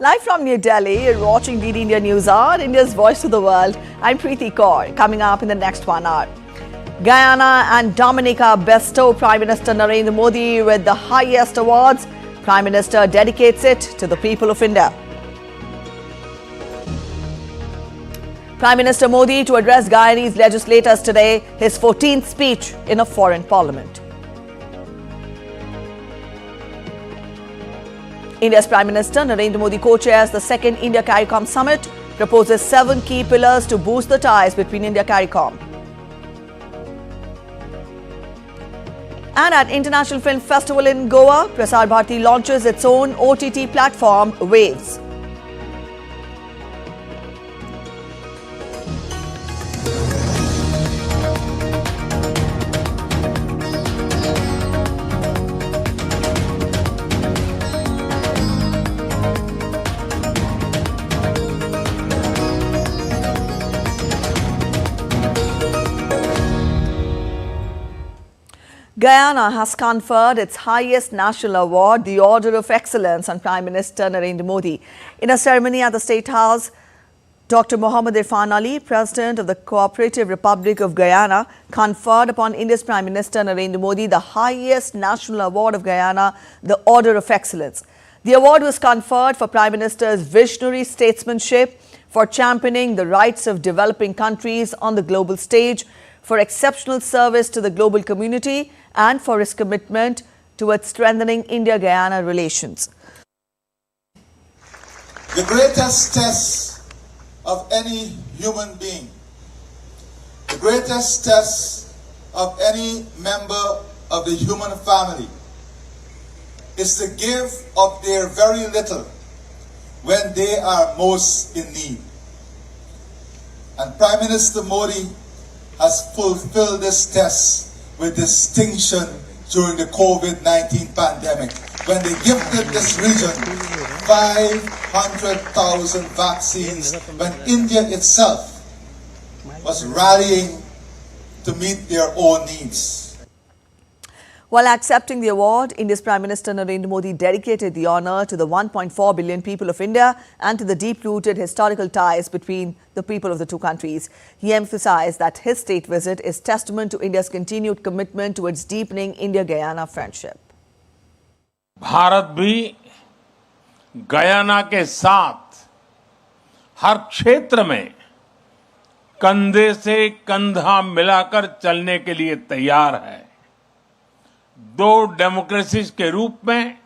Live from New Delhi, you're watching DD India News Hour, India's voice to the world. I'm Preeti Kaur. Coming up in the next 1 hour. Guyana and Dominica bestow Prime Minister Narendra Modi with the highest awards. Prime Minister dedicates it to the people of India. Prime Minister Modi to address Guyanese legislators today, his 14th speech in a foreign parliament. India's Prime Minister Narendra Modi co-chairs the second India-Caricom Summit, proposes 7 key pillars to boost the ties between India-Caricom. And at International Film Festival in Goa, Prasar Bharati launches its own OTT platform, Waves. Guyana has conferred its highest national award, the Order of Excellence, on Prime Minister Narendra Modi. In a ceremony at the State House, Dr. Mohammad Ifan Ali, President of the Cooperative Republic of Guyana, conferred upon India's Prime Minister Narendra Modi the highest national award of Guyana, the Order of Excellence. The award was conferred for Prime Minister's visionary statesmanship, for championing the rights of developing countries on the global stage, for exceptional service to the global community, and for his commitment towards strengthening India-Guyana relations. The greatest test of any human being, the greatest test of any member of the human family, is to give of their very little when they are most in need. And Prime Minister Modi has fulfilled this test with distinction during the COVID-19 pandemic, when they gifted this region 500,000 vaccines, when India itself was rallying to meet their own needs. While accepting the award, India's Prime Minister Narendra Modi dedicated the honour to the 1.4 billion people of India and to the deep-rooted historical ties between the people of the two countries. He emphasised that his state visit is testament to India's continued commitment towards deepening India-Guyana friendship. Bharat भी Guyana के साथ हर क्षेत्र में कंधे से कंधा मिलाकर चलने के लिए तैयार है। दो डेमोक्रेसीज के रूप में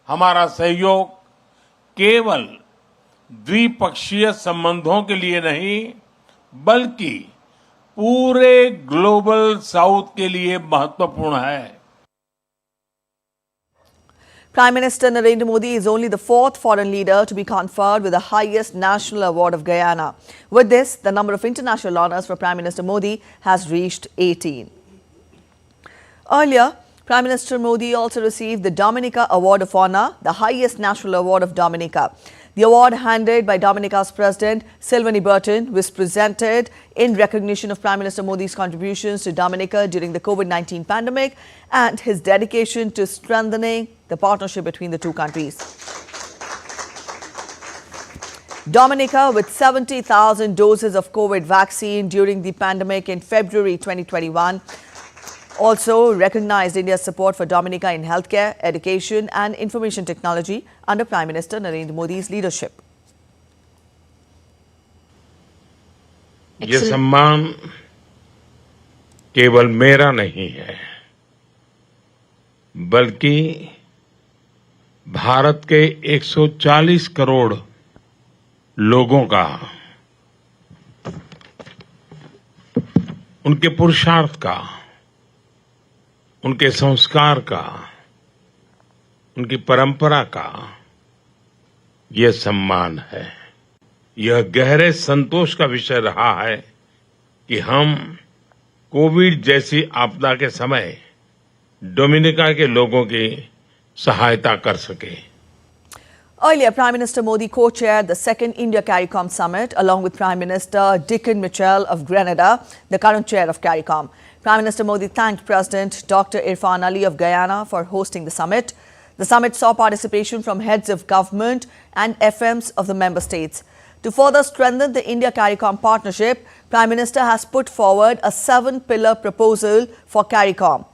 हमारा सहयोग केवल द्विपक्षीय संबंधों के लिए नहीं, बल्कि पूरे ग्लोबल साउथ के लिए महत्वपूर्ण है। Prime Minister Narendra Modi is only the 4th foreign leader to be conferred with the highest national award of Guyana. With this, the number of international honours for Prime Minister Modi has reached 18. Earlier, Prime Minister Modi also received the Dominica Award of Honour, the highest national award of Dominica. The award, handed by Dominica's President Sylvanie Burton, was presented in recognition of Prime Minister Modi's contributions to Dominica during the COVID-19 pandemic and his dedication to strengthening the partnership between the two countries. Dominica, with 70,000 doses of COVID vaccine during the pandemic in February 2021, also recognized India's support for Dominica in healthcare, education and information technology under Prime Minister Narendra Modi's leadership. ये सम्मान केवल मेरा नहीं है, बल्कि भारत के 140 करोड़ लोगों का, उनके पुरुषार्थ का, उनके संस्कार का, उनकी परंपरा का यह सम्मान है। यह गहरे संतोष का विषय रहा है कि हम कोविड जैसी आपदा के समय डोमिनिका के लोगों की सहायता कर सके। Earlier, Prime Minister Modi co-chaired the second India-CARICOM Summit along with Prime Minister Dickon Mitchell of Grenada, the current chair of CARICOM. Prime Minister Modi thanked President Dr. Irfan Ali of Guyana for hosting the summit. The summit saw participation from heads of government and FMs of the member states. To further strengthen the India-CARICOM partnership, Prime Minister has put forward a 7-pillar proposal for CARICOM.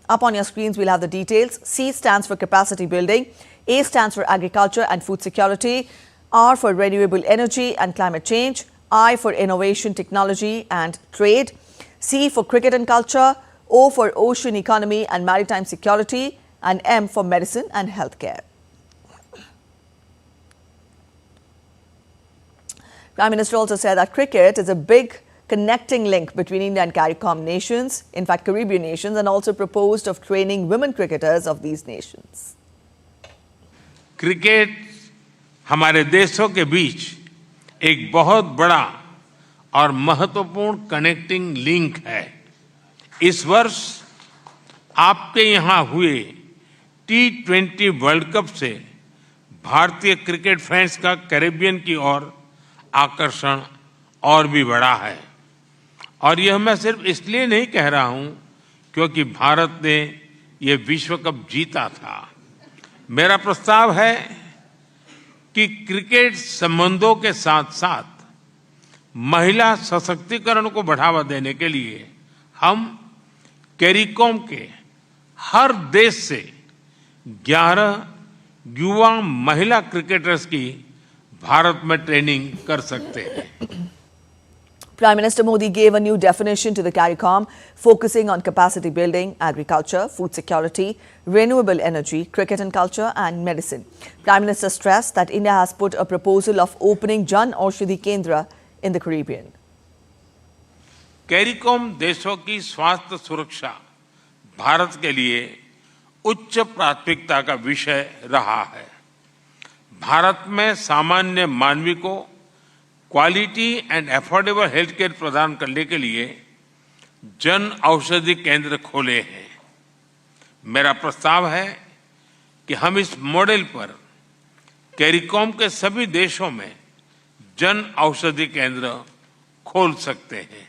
Up on your screens, we'll have the details. C stands for capacity building, A stands for agriculture and food security, R for renewable energy and climate change, I for innovation, technology and trade, C for cricket and culture, O for ocean economy and maritime security, and M for medicine and healthcare. Prime Minister also said that cricket is a big connecting link between India and CARICOM nations, in fact Caribbean nations, and also proposed of training women cricketers of these nations. Cricket हमारे देशों के बीच एक बहुत बड़ा और महत्वपूर्ण connecting link है। इस वर्ष आपके यहाँ हुए T20 वर्ल्ड कप से भारतीय क्रिकेट फैंस का कैरेबियन की ओर आकर्षण और भी बढ़ा है। और यह मैं सिर्फ इसलिए नहीं कह रहा हूं क्योंकि भारत ने यह विश्व कप जीता था। मेरा प्रस्ताव है कि क्रिकेट संबंधों के साथ साथ महिला सशक्तिकरण को बढ़ावा देने के लिए हम कैरिकॉम के हर देश से 11 युवा महिला क्रिकेटर्स की भारत में ट्रेनिंग कर सकते हैं। Prime Minister Modi gave a new definition to the CARICOM, focusing on capacity building, agriculture, food security, renewable energy, cricket and culture and medicine. Prime Minister stressed that India has put a proposal of opening Jan Aushadhi Kendra in the Caribbean. CARICOM देशों की स्वास्थ्य सुरक्षा भारत के लिए उच्च प्राथमिकता का विषय रहा है। भारत में सामान्य मानवी को quality and affordable health care प्रदान करने के लिए जन औषधि केंद्र खोले हैं। मेरा प्रस्ताव है कि हम इस मॉडल पर कैरिकॉम के सभी देशों में जन औषधि केंद्र खोल सकते हैं।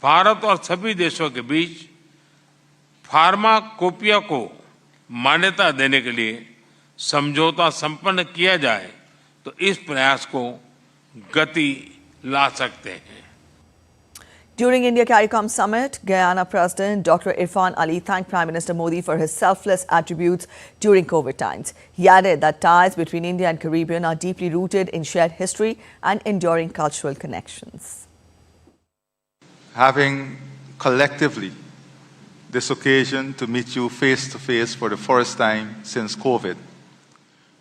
भारत और सभी देशों के बीच फार्माकोपिया को मान्यता देने के लिए समझौता संपन्न किया जाए तो इस प्रयास को गति ला सकते हैं। During India-CARICOM Summit, Guyana President Dr. Ifan thanked Prime Minister Modi for his selfless attributes during COVID times. He added that ties between India and Caribbean are deeply rooted in shared history and enduring cultural connections. Having collectively this occasion to meet you face to face for the first time since COVID,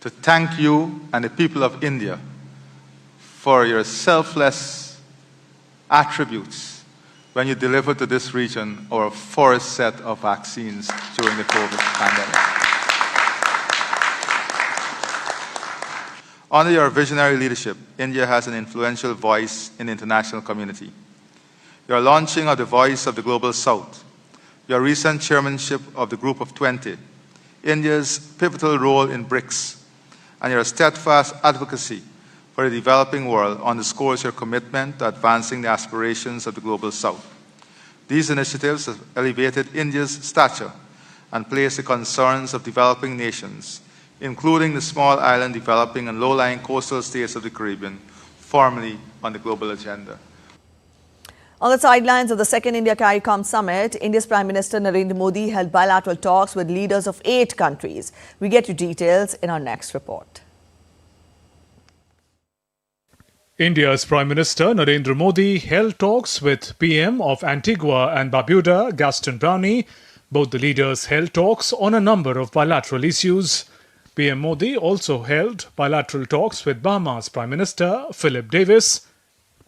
to thank you and the people of India for your selfless attributes when you delivered to this region our first set of vaccines during the COVID pandemic. Under your visionary leadership, India has an influential voice in the international community. Your launching of the Voice of the Global South, your recent chairmanship of the Group of 20, India's pivotal role in BRICS, and your steadfast advocacy for the developing world underscores your commitment to advancing the aspirations of the Global South. These initiatives have elevated India's stature and placed the concerns of developing nations, including the small island developing and low-lying coastal states of the Caribbean, firmly on the global agenda. On the sidelines of the second India-CARICOM Summit, India's Prime Minister Narendra Modi held bilateral talks with leaders of 8 countries. We get you details in our next report. India's Prime Minister Narendra Modi held talks with PM of Antigua and Barbuda, Gaston Brownie. Both the leaders held talks on a number of bilateral issues. PM Modi also held bilateral talks with Bahamas Prime Minister Philip Davis.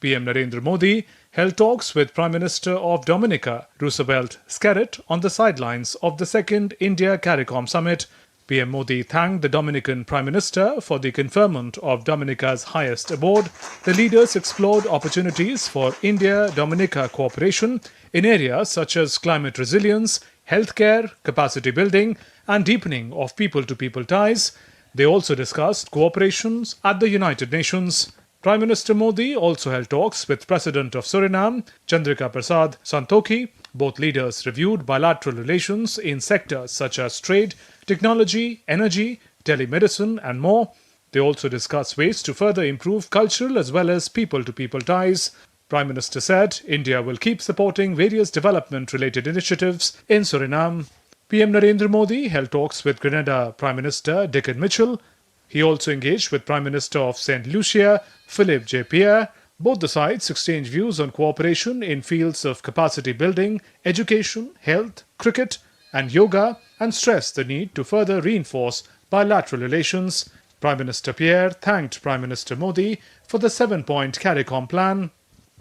PM Narendra Modi held talks with Prime Minister of Dominica, Roosevelt Skerrit, on the sidelines of the second India-CARICOM Summit. PM Modi thanked the Dominican Prime Minister for the conferment of Dominica's highest award. The leaders explored opportunities for India-Dominica cooperation in areas such as climate resilience, healthcare, capacity building, and deepening of people-to-people ties. They also discussed cooperations at the United Nations. Prime Minister Modi also held talks with President of Suriname, Chandrika Prasad Santokhi, Both leaders reviewed bilateral relations in sectors such as trade, technology, energy, telemedicine, and more. They also discussed ways to further improve cultural as well as people-to-people ties. Prime Minister said India will keep supporting various development-related initiatives in Suriname. PM Narendra Modi held talks with Grenada Prime Minister Dickon Mitchell. He also engaged with Prime Minister of St. Lucia, Philippe J. Pierre. Both the sides exchanged views on cooperation in fields of capacity building, education, health, cricket, and yoga, and stressed the need to further reinforce bilateral relations. Prime Minister Pierre thanked Prime Minister Modi for the 7-point CARICOM plan.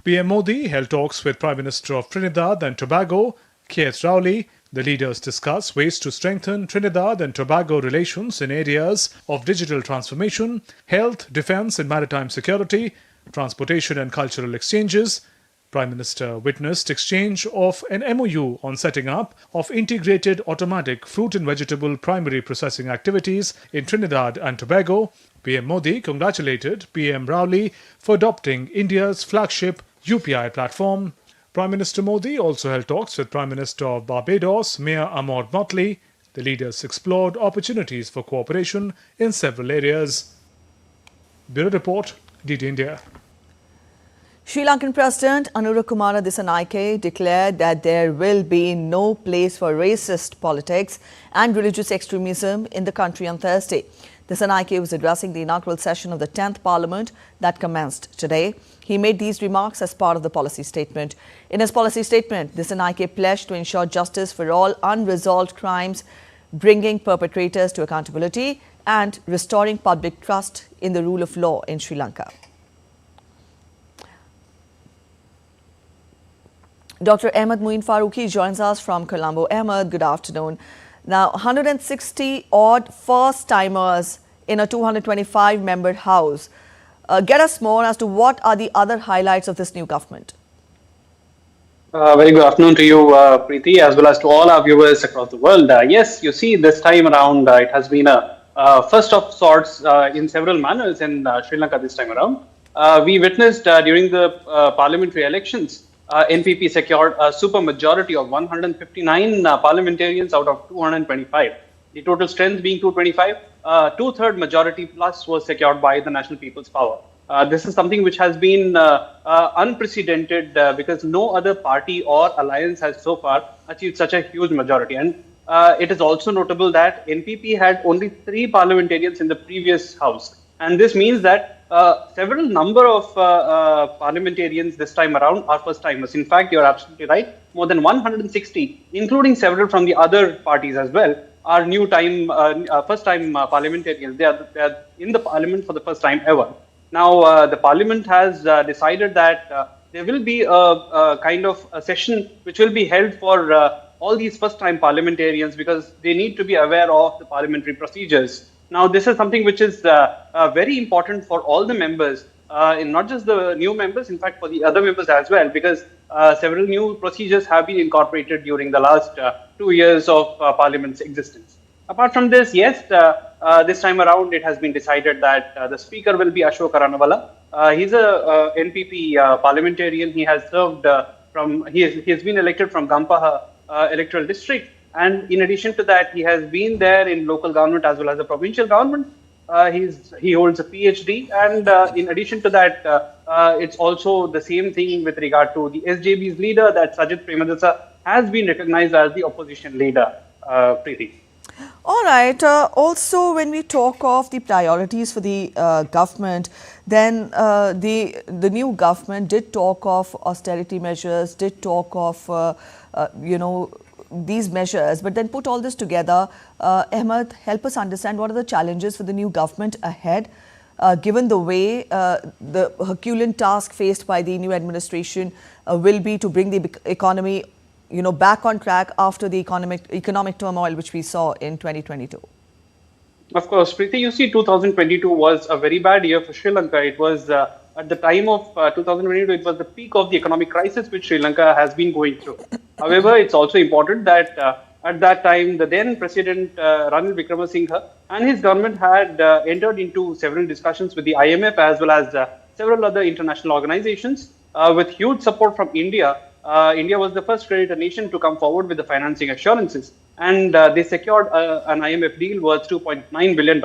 PM Modi held talks with Prime Minister of Trinidad and Tobago, Keith Rowley. The leaders discussed ways to strengthen Trinidad and Tobago relations in areas of digital transformation, health, defense and maritime security, transportation and cultural exchanges. Prime Minister witnessed exchange of an MOU on setting up of integrated automatic fruit and vegetable primary processing activities in Trinidad and Tobago. PM Modi congratulated PM Rowley for adopting India's flagship UPI platform. Prime Minister Modi also held talks with Prime Minister of Barbados, Mayor Ahmad Motley. The leaders explored opportunities for cooperation in several areas. Bureau Report, DD India. Sri Lankan President Anura Dissanayake declared that there will be no place for racist politics and religious extremism in the country on Thursday. Dissanayake was addressing the inaugural session of the 10th Parliament that commenced today. He made these remarks as part of the policy statement. In his policy statement, Dissanayake pledged to ensure justice for all unresolved crimes, bringing perpetrators to accountability and restoring public trust in the rule of law in Sri Lanka. Dr. Ahmed Muin Farooqi joins us from Colombo. Ahmed, good afternoon. Now, 160 odd first-timers in a 225-member house. Get us more as to what are the other highlights of this new government. Very good afternoon to you, Preeti, as well as to all our viewers across the world. Yes, you see, this time around, it has been a first of sorts in several manners in Sri Lanka this time around. We witnessed during the parliamentary elections, NPP secured a super majority of 159 parliamentarians out of 225. The total strength being 225, two-third majority plus was secured by the National People's Power. This is something which has been unprecedented because no other party or alliance has so far achieved such a huge majority. And it is also notable that NPP had only 3 parliamentarians in the previous house. And this means that several number of parliamentarians this time around are first timers. In fact, you're absolutely right. More than 160, including several from the other parties as well, are new time, first time parliamentarians. They are in the parliament for the first time ever. Now, the parliament has decided that there will be a kind of a session which will be held for all these first time parliamentarians because they need to be aware of the parliamentary procedures. Now, this is something which is very important for all the members, not just the new members, in fact, for the other members as well, because several new procedures have been incorporated during the last 2 years of Parliament's existence. Apart from this, yes, this time around, it has been decided that the Speaker will be Ashok Ranawala. He's a NPP parliamentarian. He has served he has been elected from Gampaha electoral district. And in addition to that, he has been there in local government as well as the provincial government. He holds a PhD. And in addition to that, it's also the same thing with regard to the SJB's leader, that Sajid Premadasa has been recognized as the opposition leader, Preeti. All right. Also, when we talk of the priorities for the government, then the new government did talk of austerity measures, did talk of, these measures, but then put all this together. Ahmed, help us understand what are the challenges for the new government ahead, given the way the Herculean task faced by the new administration will be to bring the economy, back on track after the economic turmoil which we saw in 2022. Of course, Preeti, you see, 2022 was a very bad year for Sri Lanka. It was at the time of 2022, it was the peak of the economic crisis which Sri Lanka has been going through. However, it's also important that at that time, the then President Ranil Wickremesinghe and his government had entered into several discussions with the IMF as well as several other international organizations with huge support from India India was the first creditor nation to come forward with the financing assurances, and they secured an IMF deal worth $2.9 billion.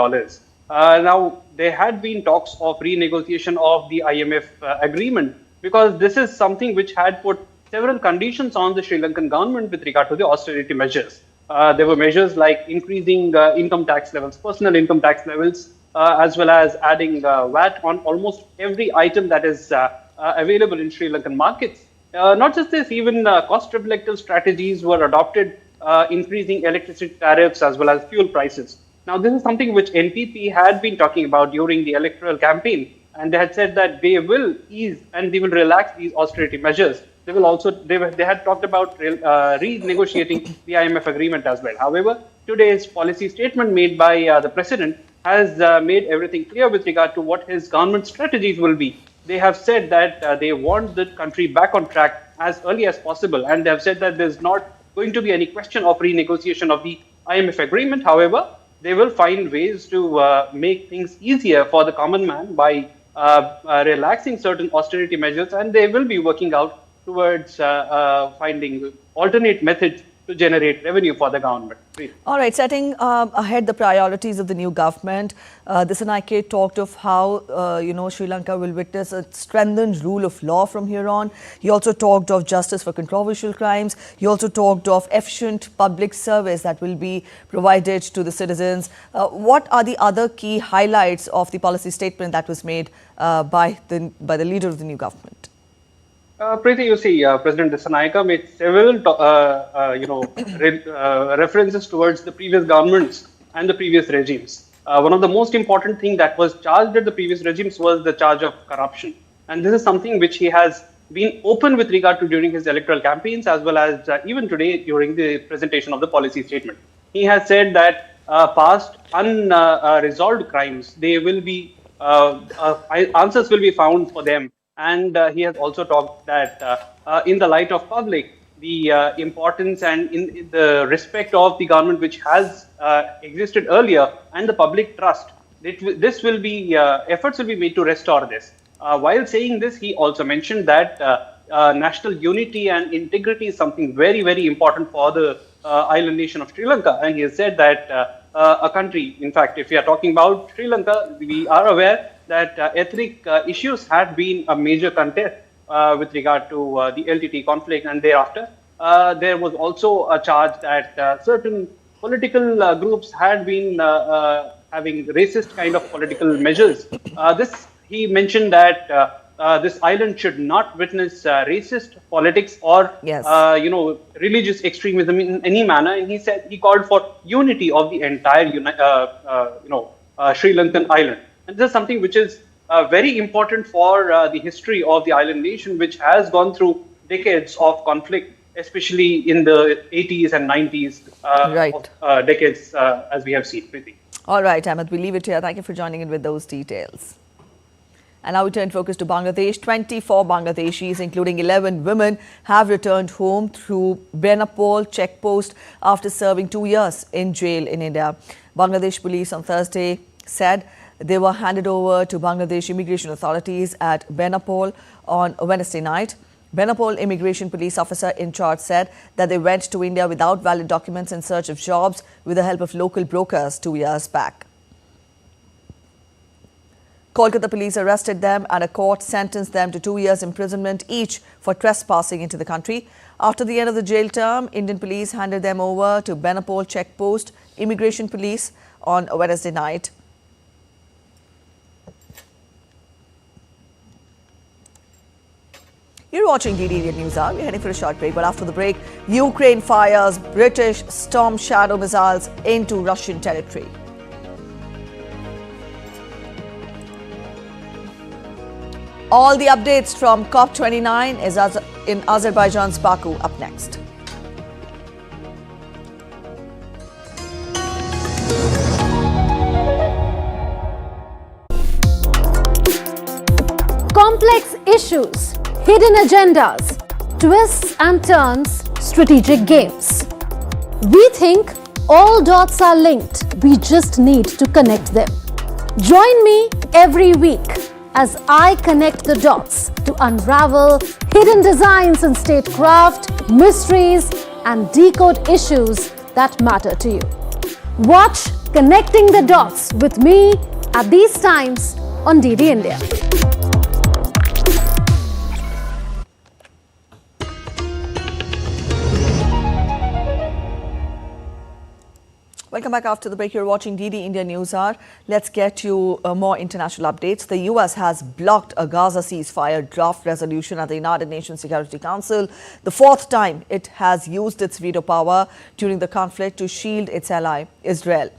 Now, there had been talks of renegotiation of the IMF agreement, because this is something which had put several conditions on the Sri Lankan government with regard to the austerity measures. There were measures like increasing income tax levels, personal income tax levels, as well as adding VAT on almost every item that is available in Sri Lankan markets. Not just this, even cost-reflective strategies were adopted, increasing electricity tariffs as well as fuel prices. Now, this is something which NPP had been talking about during the electoral campaign, and they had said that they will ease and they will relax these austerity measures. They will also, they had talked about renegotiating the IMF agreement as well. However, today's policy statement made by the president has made everything clear with regard to what his government strategies will be. They have said that they want the country back on track as early as possible, and they have said that there's not going to be any question of renegotiation of the IMF agreement. However, they will find ways to make things easier for the common man by relaxing certain austerity measures, and they will be working out towards finding alternate methods to generate revenue for the government. Please. All right, setting ahead the priorities of the new government, Dissanayake talked of how, Sri Lanka will witness a strengthened rule of law from here on. He also talked of justice for controversial crimes. He also talked of efficient public service that will be provided to the citizens. What are the other key highlights of the policy statement that was made by the leader of the new government? Preeti, you see, President Dissanayake made several, references towards the previous governments and the previous regimes. One of the most important things that was charged at the previous regimes was the charge of corruption. And this is something which he has been open with regard to during his electoral campaigns, as well as even today during the presentation of the policy statement. He has said that past unresolved crimes, they will be, answers will be found for them. And he has also talked that in the light of public, the importance and in the respect of the government which has existed earlier and the public trust, this will be, efforts will be made to restore this. While saying this, he also mentioned that national unity and integrity is something very, very important for the island nation of Sri Lanka. And he has said that a country, in fact, if we are talking about Sri Lanka, we are aware that ethnic issues had been a major contest with regard to the LTT conflict, and thereafter there was also a charge that certain political groups had been having racist kind of political measures. He mentioned that this island should not witness racist politics or religious extremism in any manner, and he said he called for unity of the entire Sri Lankan island. And this is something which is very important for the history of the island nation, which has gone through decades of conflict, especially in the 80s and 90s decades, as we have seen. Preeti. All right, Ahmed, we leave it here. Thank you for joining in with those details. And now we turn focus to Bangladesh. 24 Bangladeshis, including 11 women, have returned home through Benapole checkpost after serving 2 years in jail in India. Bangladesh police on Thursday said they were handed over to Bangladesh immigration authorities at Benapole on Wednesday night. Benapole immigration police officer in charge said that they went to India without valid documents in search of jobs with the help of local brokers 2 years back. Kolkata police arrested them and a court sentenced them to 2 years imprisonment each for trespassing into the country. After the end of the jail term, Indian police handed them over to Benapole checkpost immigration police on Wednesday night. You're watching DD News Hour. We're heading for a short break, but after the break, Ukraine fires British Storm Shadow missiles into Russian territory. All the updates from COP29 is in Azerbaijan's Baku up next. Complex issues, hidden agendas, twists and turns, strategic games. We think all dots are linked. We just need to connect them. Join me every week as I connect the dots to unravel hidden designs in statecraft, mysteries, and decode issues that matter to you. Watch Connecting the Dots with me at these times on DD India. Welcome back after the break. You're watching DD India News Hour. Let's get you more international updates. The US has blocked a Gaza ceasefire draft resolution at the United Nations Security Council, the fourth time it has used its veto power during the conflict to shield its ally, Israel.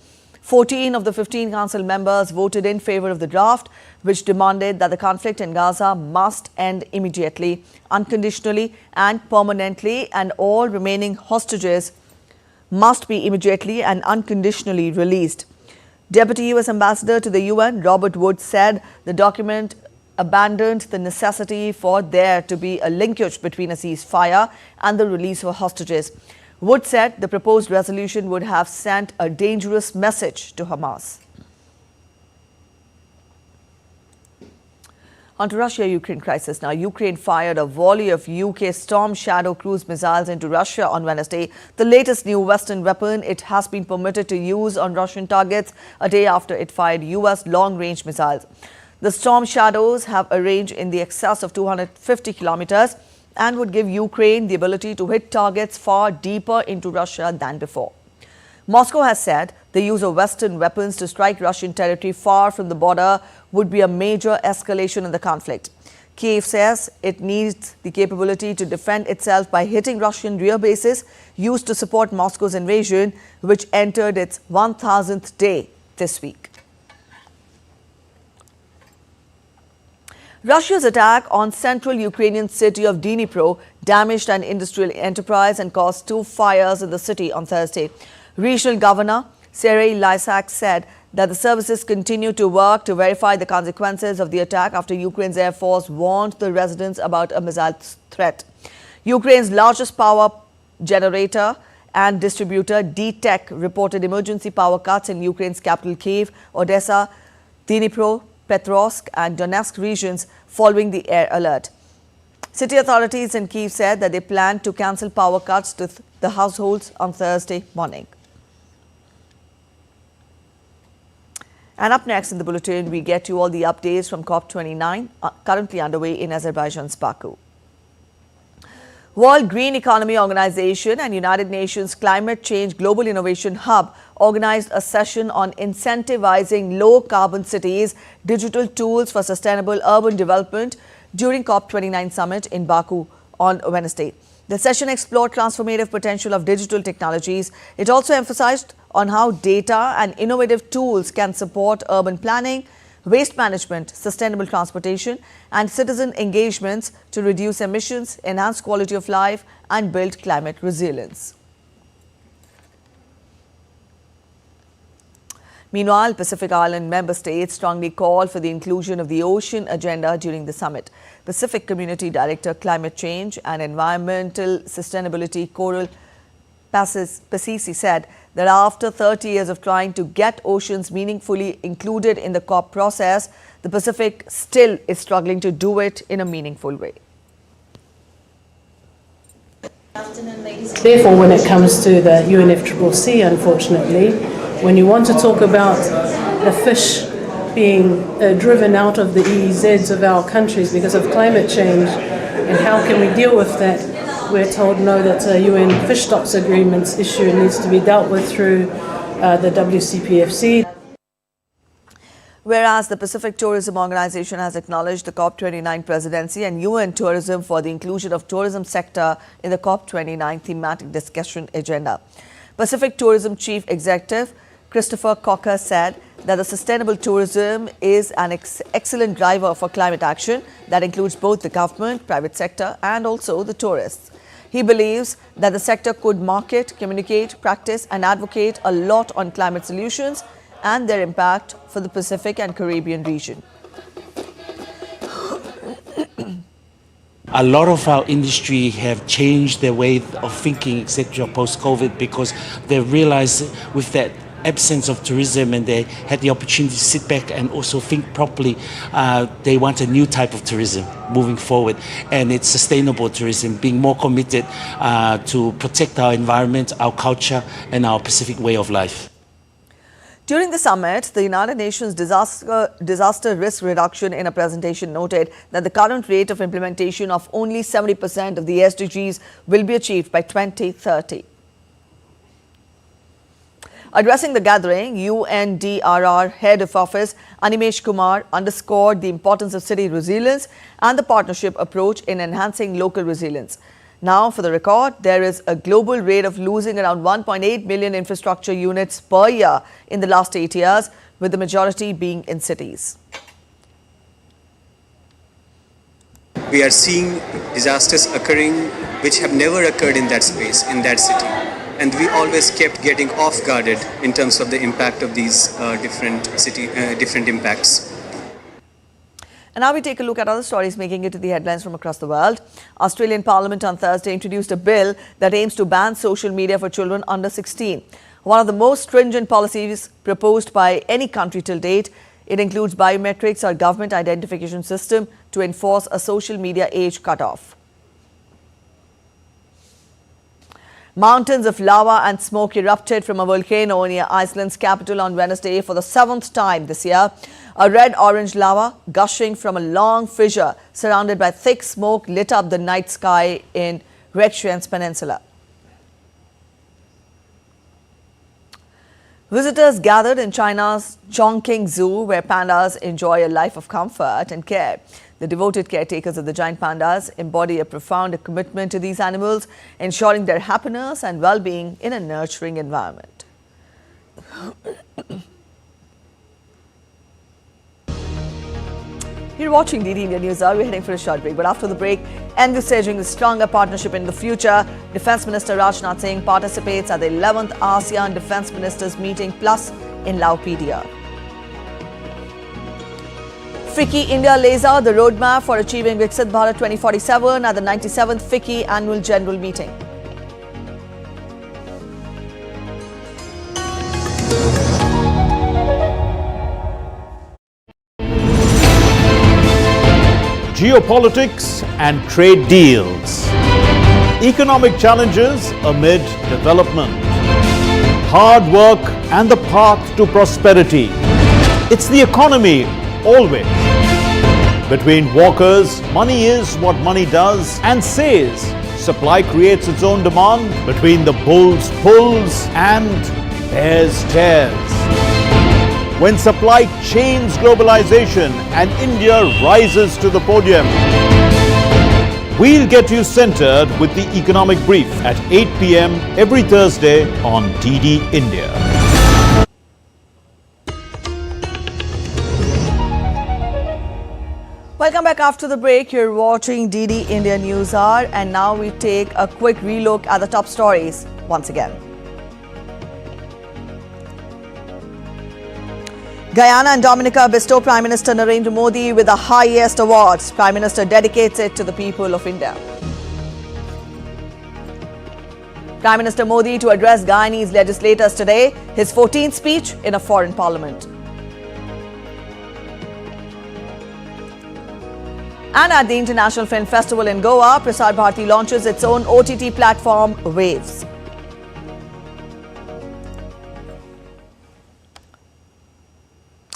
14 of the 15 council members voted in favor of the draft, which demanded that the conflict in Gaza must end immediately, unconditionally and permanently, and all remaining hostages must be immediately and unconditionally released. Deputy U.S. Ambassador to the UN, Robert Wood, said the document abandoned the necessity for there to be a linkage between a ceasefire and the release of hostages. Wood said the proposed resolution would have sent a dangerous message to Hamas. On to Russia-Ukraine crisis now. Ukraine fired a volley of UK Storm Shadow cruise missiles into Russia on Wednesday, the latest new Western weapon it has been permitted to use on Russian targets a day after it fired US long-range missiles. The Storm Shadows have a range in the excess of 250 kilometers and would give Ukraine the ability to hit targets far deeper into Russia than before. Moscow has said the use of Western weapons to strike Russian territory far from the border would be a major escalation in the conflict. Kyiv says it needs the capability to defend itself by hitting Russian rear bases used to support Moscow's invasion, which entered its 1,000th day this week. Russia's attack on central Ukrainian city of Dnipro damaged an industrial enterprise and caused 2 fires in the city on Thursday. Regional Governor Serhiy Lysak said that the services continue to work to verify the consequences of the attack after Ukraine's Air Force warned the residents about a missile threat. Ukraine's largest power generator and distributor, D-Tech, reported emergency power cuts in Ukraine's capital Kyiv, Odessa, Dnipro, Petrovsk and Donetsk regions following the air alert. City authorities in Kyiv said that they plan to cancel power cuts to the households on Thursday morning. And up next in the bulletin, we get you all the updates from COP29, currently underway in Azerbaijan's Baku. World Green Economy Organization and United Nations Climate Change Global Innovation Hub organized a session on incentivizing low-carbon cities, digital tools for sustainable urban development during COP29 Summit in Baku on Wednesday. The session explored transformative potential of digital technologies. It also emphasized on how data and innovative tools can support urban planning, waste management, sustainable transportation, and citizen engagements to reduce emissions, enhance quality of life, and build climate resilience. Meanwhile, Pacific Island member states strongly called for the inclusion of the ocean agenda during the summit. Pacific Community Director Climate Change and Environmental Sustainability Coral Pasisi said that after 30 years of trying to get oceans meaningfully included in the COP process, the Pacific still is struggling to do it in a meaningful way. Therefore, when it comes to the UNFCCC, unfortunately, when you want to talk about the fish being driven out of the EEZs of our countries because of climate change, and how can we deal with that, we're told no, that a UN fish stocks agreements issue needs to be dealt with through the WCPFC. Whereas the Pacific Tourism Organization has acknowledged the COP29 presidency and UN tourism for the inclusion of tourism sector in the COP29 thematic discussion agenda. Pacific Tourism Chief Executive Christopher Cocker said that the sustainable tourism is an excellent driver for climate action that includes both the government, private sector and also the tourists. He believes that the sector could market, communicate, practice and advocate a lot on climate solutions and their impact for the Pacific and Caribbean region. A lot of our industry have changed their way of thinking, etc., post-COVID, because they realized with that absence of tourism and they had the opportunity to sit back and also think properly. They want a new type of tourism moving forward, and it's sustainable tourism, being more committed to protect our environment, our culture and our Pacific way of life. During the summit, the United Nations Disaster Risk Reduction in a presentation noted that the current rate of implementation of only 70% of the SDGs will be achieved by 2030. Addressing the gathering, UNDRR Head of Office Animesh Kumar underscored the importance of city resilience and the partnership approach in enhancing local resilience. Now, for the record, there is a global rate of losing around 1.8 million infrastructure units per year in the last 8 years, with the majority being in cities. We are seeing disasters occurring which have never occurred in that space, in that city. And we always kept getting off-guarded in terms of the impact of these different impacts. And now we take a look at other stories making it to the headlines from across the world. Australian Parliament on Thursday introduced a bill that aims to ban social media for children under 16. One of the most stringent policies proposed by any country till date. It includes biometrics or government identification system to enforce a social media age cutoff. Mountains of lava and smoke erupted from a volcano near Iceland's capital on Wednesday for the 7th time this year. A red-orange lava gushing from a long fissure surrounded by thick smoke lit up the night sky in Reykjanes Peninsula. Visitors gathered in China's Chongqing Zoo, where pandas enjoy a life of comfort and care. The devoted caretakers of the giant pandas embody a profound commitment to these animals, ensuring their happiness and well-being in a nurturing environment. You're watching DD India News Hour. We're heading for a short break, but after the break, envisaging a stronger partnership in the future, Defence Minister Rajnath Singh participates at the 11th ASEAN Defence Ministers Meeting Plus in Laupedia. FICCI India lays out the roadmap for achieving Viksit Bharat 2047 at the 97th FICCI Annual General Meeting. Geopolitics and trade deals. Economic challenges amid development. Hard work and the path to prosperity. It's the economy always. Between walkers, money is what money does and says. Supply creates its own demand. Between the bulls pulls and bears tears. When supply chains globalization and India rises to the podium. We'll get you centered with the economic brief at 8 p.m. every Thursday on DD India. Welcome back after the break. You're watching DD India News Hour, and now we take a quick relook at the top stories once again. Guyana and Dominica bestow Prime Minister Narendra Modi with the highest awards. Prime Minister dedicates it to the people of India. Prime Minister Modi to address Guyanese legislators today, his 14th speech in a foreign parliament. And at the International Film Festival in Goa, Prasar Bharati launches its own OTT platform, Waves.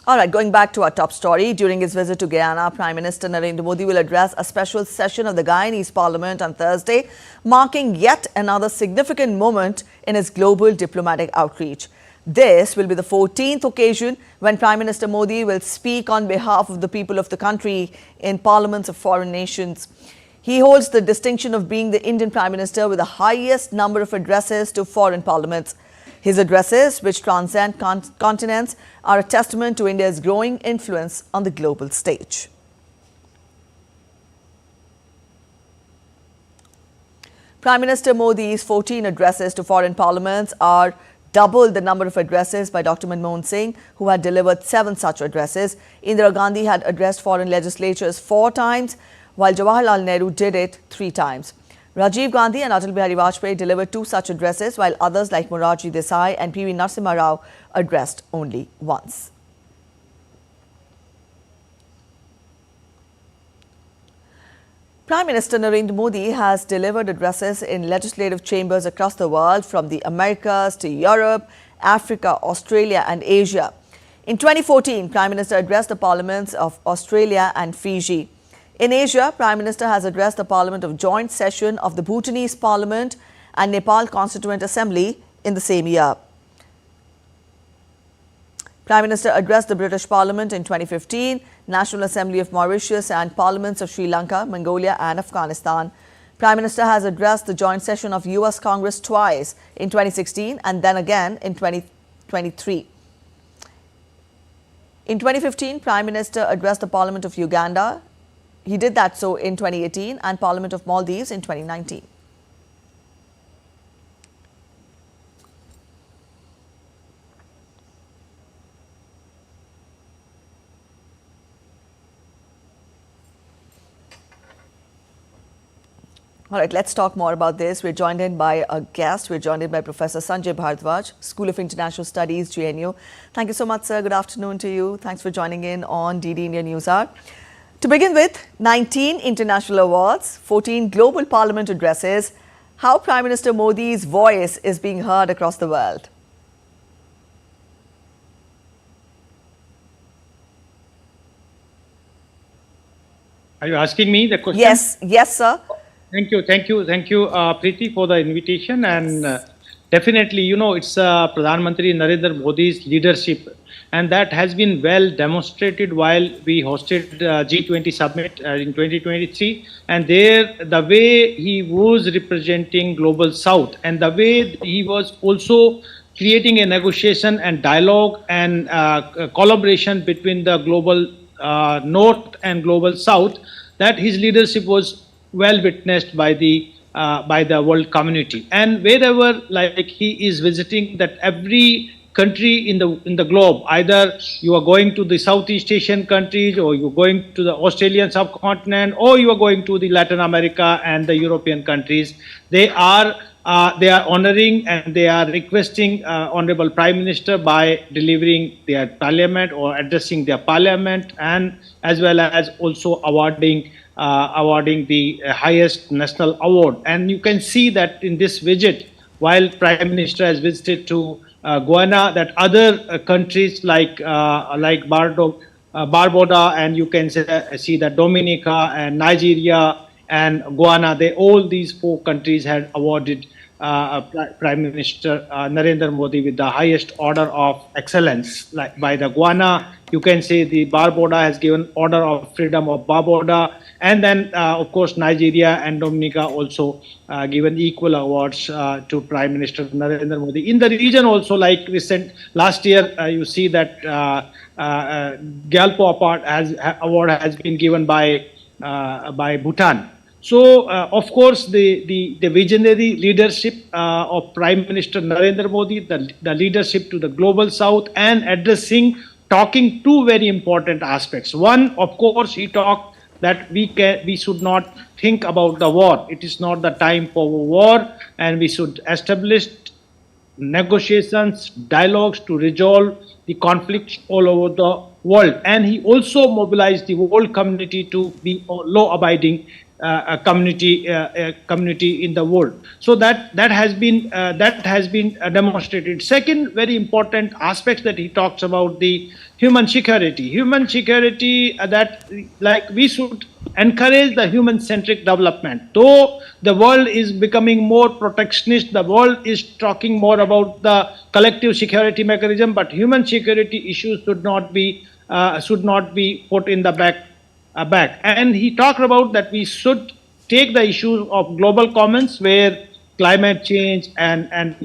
All right, going back to our top story. During his visit to Guyana, Prime Minister Narendra Modi will address a special session of the Guyanese Parliament on Thursday, marking yet another significant moment in his global diplomatic outreach. This will be the 14th occasion when Prime Minister Modi will speak on behalf of the people of the country in parliaments of foreign nations. He holds the distinction of being the Indian Prime Minister with the highest number of addresses to foreign parliaments. His addresses, which transcend continents, are a testament to India's growing influence on the global stage. Prime Minister Modi's 14 addresses to foreign parliaments are double the number of addresses by Dr. Manmohan Singh, who had delivered 7 such addresses. Indira Gandhi had addressed foreign legislatures 4 times, while Jawaharlal Nehru did it 3 times. Rajiv Gandhi and Atal Bihari Vajpayee delivered 2 such addresses, while others like Morarji Desai and P.V. Narasimha Rao addressed only once. Prime Minister Narendra Modi has delivered addresses in legislative chambers across the world, from the Americas to Europe, Africa, Australia and Asia. In 2014, Prime Minister addressed the parliaments of Australia and Fiji. In Asia, Prime Minister has addressed the parliament of joint session of the Bhutanese Parliament and Nepal Constituent Assembly in the same year. Prime Minister addressed the British Parliament in 2015, National Assembly of Mauritius and parliaments of Sri Lanka, Mongolia and Afghanistan. Prime Minister has addressed the joint session of US Congress twice, in 2016 and then again in 2023. In 2015, Prime Minister addressed the Parliament of Uganda. He did that so in 2018 and Parliament of Maldives in 2019. All right, let's talk more about this. We're joined in by a guest. We're joined in by Professor Sanjib, School of International Studies, JNU. Thank you so much, sir. Good afternoon to you. Thanks for joining in on DD India News Hour. To begin with, 19 international awards, 14 global parliament addresses. How Prime Minister Modi's voice is being heard across the world? Are you asking me the question? Yes, sir. Thank you, Preeti, for the invitation. And definitely, it's Pradhan Mantri Narendra Modi's leadership, and that has been well demonstrated while we hosted G20 Summit in 2023. And there, the way he was representing Global South and the way he was also creating a negotiation and dialogue and collaboration between the Global North and Global South, that his leadership was well witnessed by the world community. And wherever he is visiting, that every country in the globe, either you are going to the Southeast Asian countries, or you're going to the Australian subcontinent, or you are going to the Latin America and the European countries, they are honoring and they are requesting Honorable Prime Minister by delivering their parliament or addressing their parliament, and as well as also awarding the highest national award. And you can see that in this visit, while Prime Minister has visited to Guyana, that other countries like Barbuda, and you can see that Dominica and Nigeria and Guyana, all these 4 countries had awarded Prime Minister Narendra Modi with the highest order of excellence. Like by the Guyana, you can say the Barbuda has given Order of Freedom of Barbuda, and then of course Nigeria and Dominica also given equal awards to Prime Minister Narendra Modi. In the region also, like last year, you see that Gyalpo Award has been given by Bhutan. So, of course, the visionary leadership of Prime Minister Narendra Modi, the leadership to the Global South, and talking 2 very important aspects. One, of course, he talked that we should not think about the war. It is not the time for war, and we should establish negotiations, dialogues to resolve the conflicts all over the world. And he also mobilized the world community to be law-abiding community in the world. So that has been demonstrated. Second, very important aspect that he talks about, the human security. Human security, that we should encourage the human-centric development. Though the world is becoming more protectionist, the world is talking more about the collective security mechanism, but human security issues should not be put in the back. And he talked about that we should take the issues of global commons, where climate change and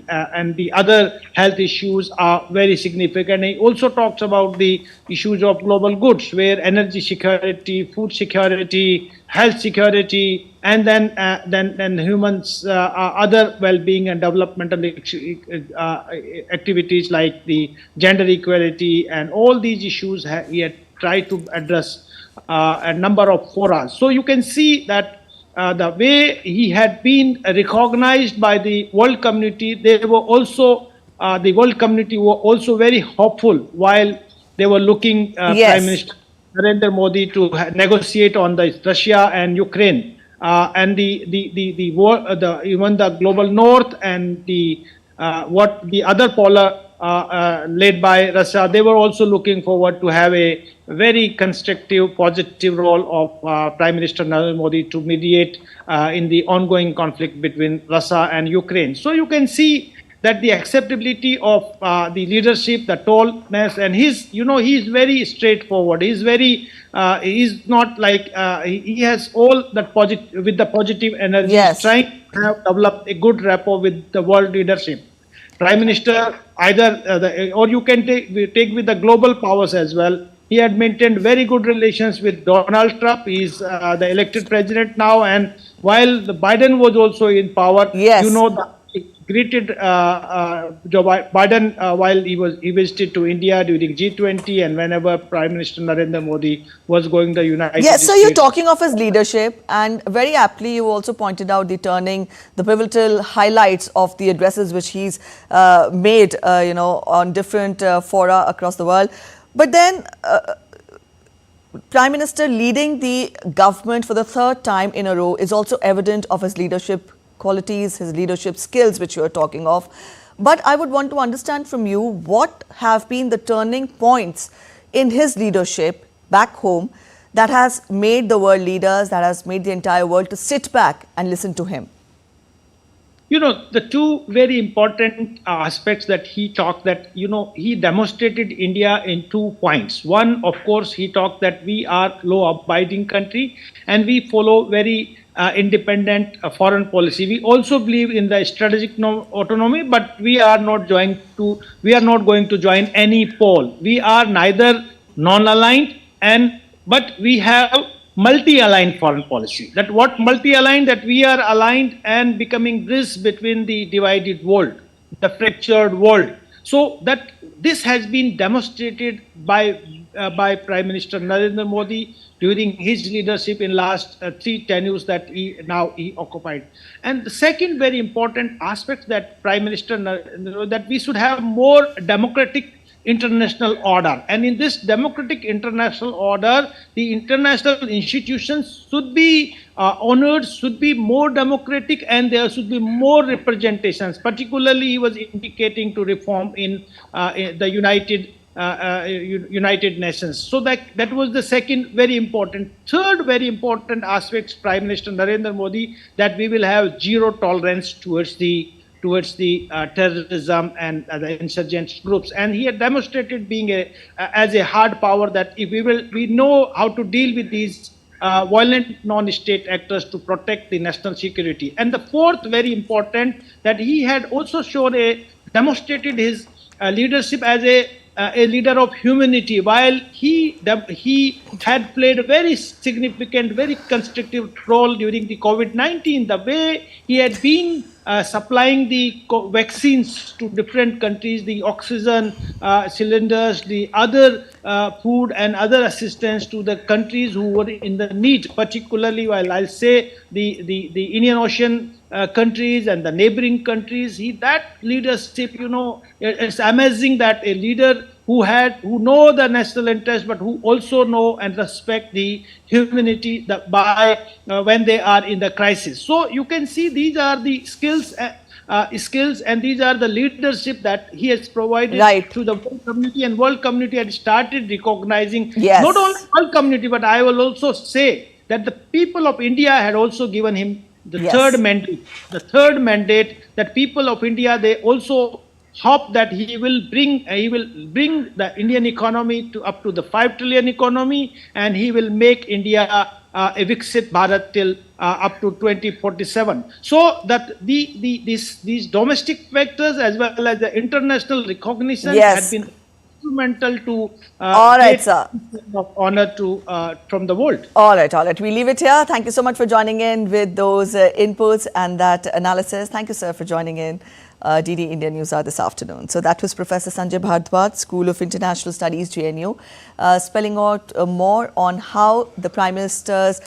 the other health issues are very significant. He also talks about the issues of global goods, where energy security, food security, health security, and then humans other well-being and developmental activities like the gender equality, and all these issues he had tried to address a number of fora. So you can see that the way he had been recognized by the world community, they were also the world community were also very hopeful while they were looking Prime Minister Narendra Modi to negotiate on the Russia and Ukraine, and the war, even the global north and the other polar led by Russia, they were also looking forward to have a very constructive, positive role of Prime Minister Narendra Modi to mediate in the ongoing conflict between Russia and Ukraine. So you can see that the acceptability of the leadership, the tallness, and he's very straightforward. He's very, he's not like, he has all that with the positive energy. He's trying to have developed a good rapport with the world leadership. Prime Minister, either, or you can take with the global powers as well. He had maintained very good relations with Donald Trump. He's the elected president now, and while the Biden was also in power, greeted Joe Biden while he visited to India during G20 and whenever Prime Minister Narendra Modi was going to the United States. So you're talking of his leadership, and very aptly you also pointed out the pivotal highlights of the addresses which he's made, on different fora across the world. But then Prime Minister leading the government for the third time in a row is also evident of his leadership qualities, his leadership skills, which you are talking of. But I would want to understand from you, what have been the turning points in his leadership back home that has made the world leaders, that has made the entire world to sit back and listen to him? The two very important aspects that he talked, that, he demonstrated India in 2 points. One, of course, he talked that we are law-abiding country and we follow very independent foreign policy. We also believe in the strategic autonomy, but we are not going to join any pole. We are neither non-aligned but we have multi-aligned foreign policy. That what multi-aligned, that we are aligned and becoming bridge between the divided world, the fractured world. So that this has been demonstrated by Prime Minister Narendra Modi during his leadership in last 3 tenures that he occupied. And the second very important aspect that Prime Minister, that we should have more democratic international order. And in this democratic international order, the international institutions should be honored, should be more democratic, and there should be more representations. Particularly, he was indicating to reform in the United Nations. So that was the second very important. Third very important aspect, Prime Minister Narendra Modi, that we will have zero tolerance towards the terrorism and the insurgent groups. And he had demonstrated being as a hard power, that if we know how to deal with these violent non-state actors to protect the national security. And the fourth very important, that he had also demonstrated his leadership as a leader of humanity, while he had played a very significant, very constructive role during the COVID-19. The way he had been supplying the vaccines to different countries, the oxygen cylinders, the other food and other assistance to the countries who were in the need, particularly, while I'll say the Indian Ocean countries and the neighboring countries. That leadership, it's amazing that a leader who know the national interest, but who also know and respect the humanity when they are in the crisis. So you can see these are the skills and these are the leadership that he has provided to the world community, and world community had started recognizing not only world community, but I will also say that the people of India had also given him the third mandate. The third mandate, that people of India, they also hope that he will bring the Indian economy up to the 5 trillion economy, and he will make India a Viksit Bharat till up to 2047. So that these domestic factors as well as the international recognition had been instrumental to of honor from the world. All right. We leave it here. Thank you so much for joining in with those inputs and that analysis. Thank you, sir, for joining in DD India News Hour this afternoon. So that was Professor Sanjib Badwal, School of International Studies, JNU, spelling out more on how the Prime Minister's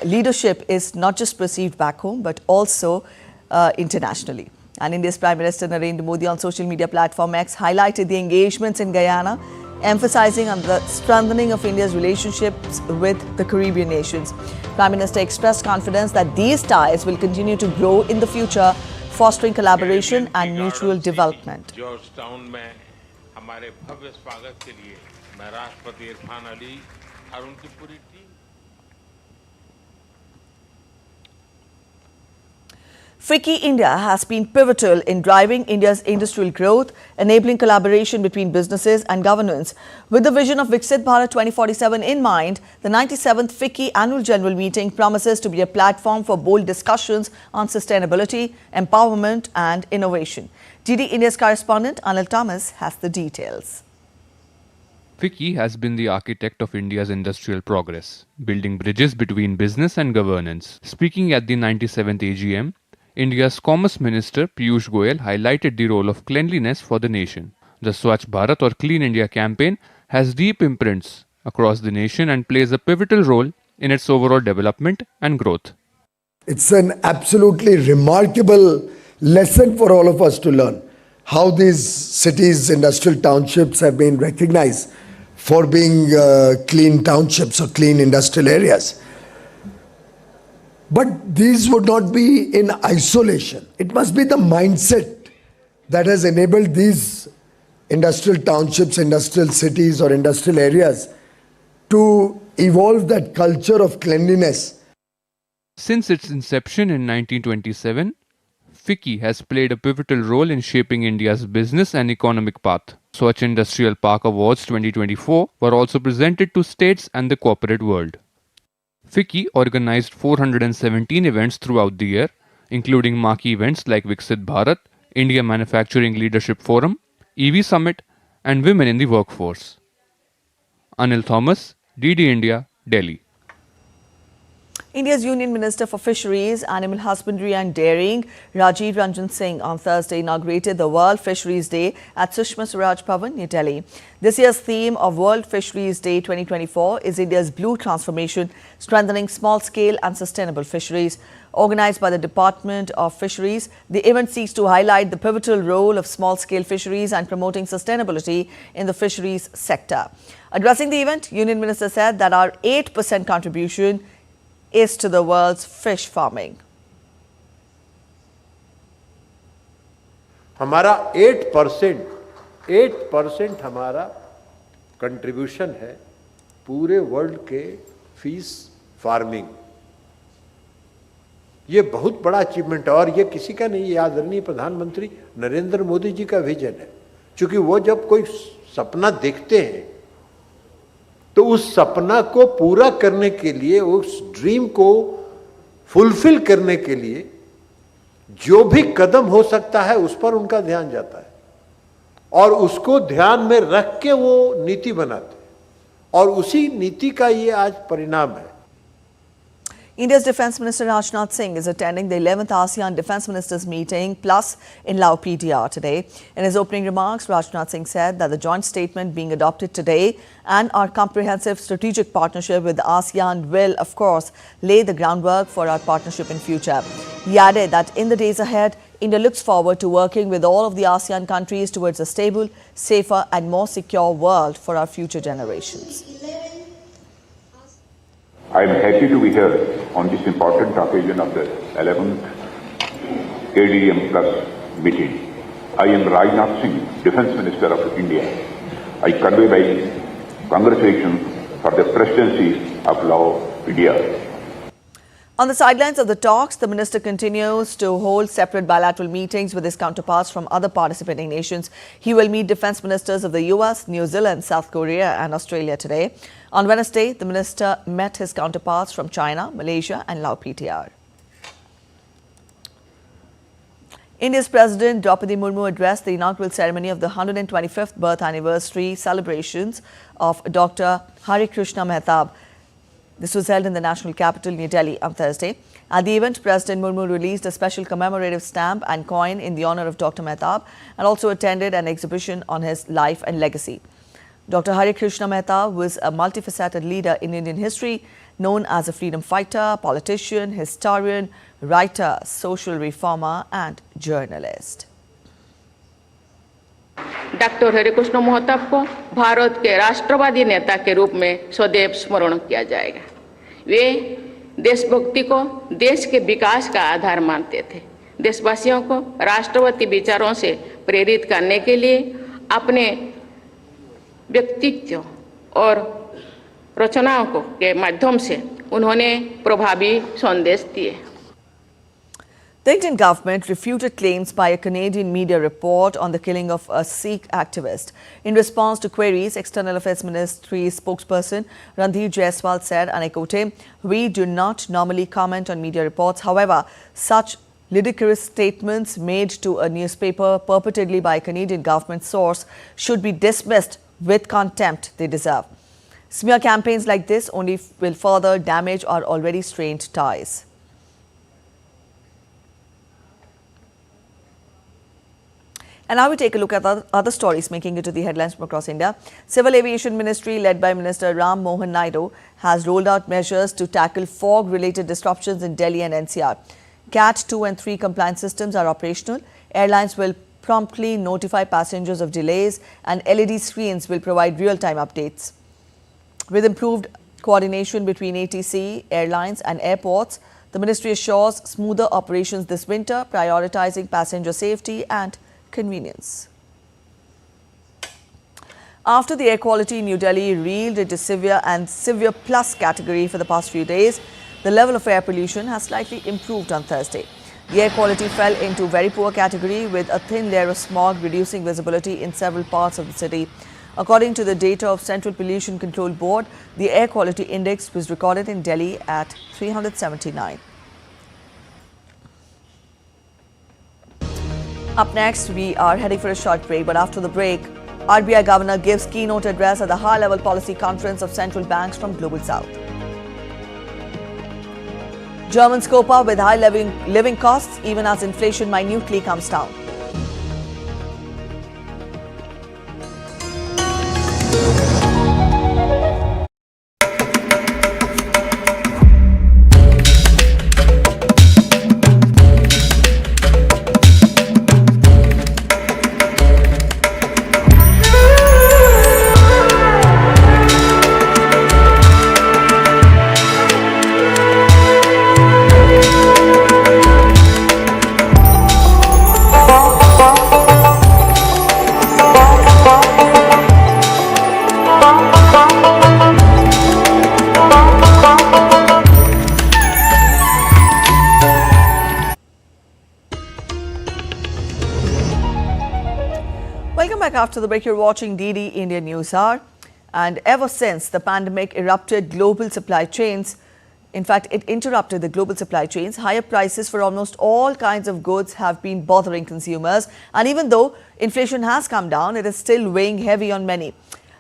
leadership is not just perceived back home, but also internationally. And India's Prime Minister Narendra Modi on social media platform X highlighted the engagements in Guyana, emphasizing on the strengthening of India's relationships with the Caribbean nations. Prime Minister expressed confidence that these ties will continue to grow in the future, fostering collaboration and mutual development. Georgetown में हमारे भव्य स्वागत के लिए मैं राष्ट्रपति इरफान अली और उनकी पूरी team FICCI India has been pivotal in driving India's industrial growth, enabling collaboration between businesses and governments. With the vision of Viksit Bharat 2047 in mind, the 97th FICCI Annual General Meeting promises to be a platform for bold discussions on sustainability, empowerment and innovation. DD India's correspondent Anil Thomas has the details. FICCI has been the architect of India's industrial progress, building bridges between business and governance. Speaking at the 97th AGM, India's Commerce Minister Piyush Goyal highlighted the role of cleanliness for the nation. The Swachh Bharat or Clean India campaign has deep imprints across the nation and plays a pivotal role in its overall development and growth. It's an absolutely remarkable lesson for all of us to learn how these cities, industrial townships have been recognized for being clean townships or clean industrial areas. But these would not be in isolation. It must be the mindset that has enabled these industrial townships, industrial cities or industrial areas to evolve that culture of cleanliness. Since its inception in 1927, FICCI has played a pivotal role in shaping India's business and economic path. Swachh Industrial Park Awards 2024 were also presented to states and the corporate world. FICCI organized 417 events throughout the year, including marquee events like Viksit Bharat, India Manufacturing Leadership Forum, EV Summit, and Women in the Workforce. Anil Thomas, DD India, Delhi. India's Union Minister for Fisheries, Animal Husbandry and Dairying, Rajiv Ranjan Singh, on Thursday inaugurated the World Fisheries Day at Sushma Swaraj Bhavan, New Delhi. This year's theme of World Fisheries Day 2024 is India's Blue Transformation, Strengthening Small-Scale and Sustainable Fisheries. Organized by the Department of Fisheries, the event seeks to highlight the pivotal role of small-scale fisheries and promoting sustainability in the fisheries sector. Addressing the event, Union Minister said that our 8% contribution is to the world's fish farming. हमारा 8% हमारा contribution है पूरे world के fish farming. ये बहुत बड़ा achievement है और ये किसी का नहीं, ये आदरणीय प्रधानमंत्री नरेंद्र मोदी जी का विजन है. क्योंकि वो जब कोई सपना देखते हैं तो उस सपना को पूरा करने के लिए, उस ड्रीम को फुलफिल करने के लिए जो भी कदम हो सकता है उस पर उनका ध्यान जाता है और उसको ध्यान में रख के वो नीति बनाते हैं और उसी नीति का ये आज परिणाम है. India's Defence Minister Rajnath Singh is attending the 11th ASEAN Defence Ministers meeting plus in Lao PDR today. In his opening remarks, Rajnath Singh said that the joint statement being adopted today and our comprehensive strategic partnership with ASEAN will, of course, lay the groundwork for our partnership in future. He added that in the days ahead, India looks forward to working with all of the ASEAN countries towards a stable, safer and more secure world for our future generations. I am happy to be here on this important occasion of the 11th ADM Plus meeting. I am Rajnath Singh, Defence Minister of India. I convey my congratulations for the presidency of Lao PDR. On the sidelines of the talks, the minister continues to hold separate bilateral meetings with his counterparts from other participating nations. He will meet defence ministers of the US, New Zealand, South Korea and Australia today. On Wednesday, the minister met his counterparts from China, Malaysia and Lao PTR. India's President Dr D Murmu addressed the inaugural ceremony of the 125th birth anniversary celebrations of Dr. Hari Krishna Mehtab. This was held in the national capital, New Delhi, on Thursday. At the event, President Murmu released a special commemorative stamp and coin in the honor of Dr. Mehtab and also attended an exhibition on his life and legacy. Dr. Hari Krishna Mehta was a multifaceted leader in Indian history, known as a freedom fighter, politician, historian, writer, social reformer and journalist. Doctor Harekrushna Mahtab को भारत के राष्ट्रवादी नेता के रूप में सदैव स्मरण किया जाएगा। वे देशभक्ति को देश के विकास का आधार मानते थे। देशवासियों को राष्ट्रवादी विचारों से प्रेरित करने के लिए अपने व्यक्तित्व और रचनाओं के माध्यम से उन्होंने प्रभावी संदेश दिए। The Indian government refuted claims by a Canadian media report on the killing of a Sikh activist. In response to queries, External Affairs Ministry spokesperson Randhir Jaiswal said, and I quote him, "We do not normally comment on media reports. However, such ludicrous statements made to a newspaper purportedly by a Canadian government source should be dismissed with contempt they deserve. Smear campaigns like this only will further damage our already strained ties." And now we take a look at other stories making it to the headlines from across India. Civil Aviation Ministry, led by Minister Ram Mohan Naidu, has rolled out measures to tackle fog-related disruptions in Delhi and NCR. CAT 2 and 3 compliance systems are operational. Airlines will promptly notify passengers of delays, and LED screens will provide real-time updates. With improved coordination between ATC, airlines and airports, the ministry assures smoother operations this winter, prioritizing passenger safety and convenience. After the air quality in New Delhi reeled into severe and severe plus category for the past few days, the level of air pollution has slightly improved on Thursday. The air quality fell into very poor category with a thin layer of smog reducing visibility in several parts of the city. According to the data of Central Pollution Control Board, the air quality index was recorded in Delhi at 379. Up next, we are heading for a short break, but after the break, RBI Governor gives keynote address at the high-level policy conference of central banks from Global South. Germans cope up with high living costs even as inflation minutely comes down. After the break, you're watching DD India News Hour, and ever since the pandemic erupted global supply chains, in fact, it interrupted the global supply chains, higher prices for almost all kinds of goods have been bothering consumers. And even though inflation has come down, it is still weighing heavy on many.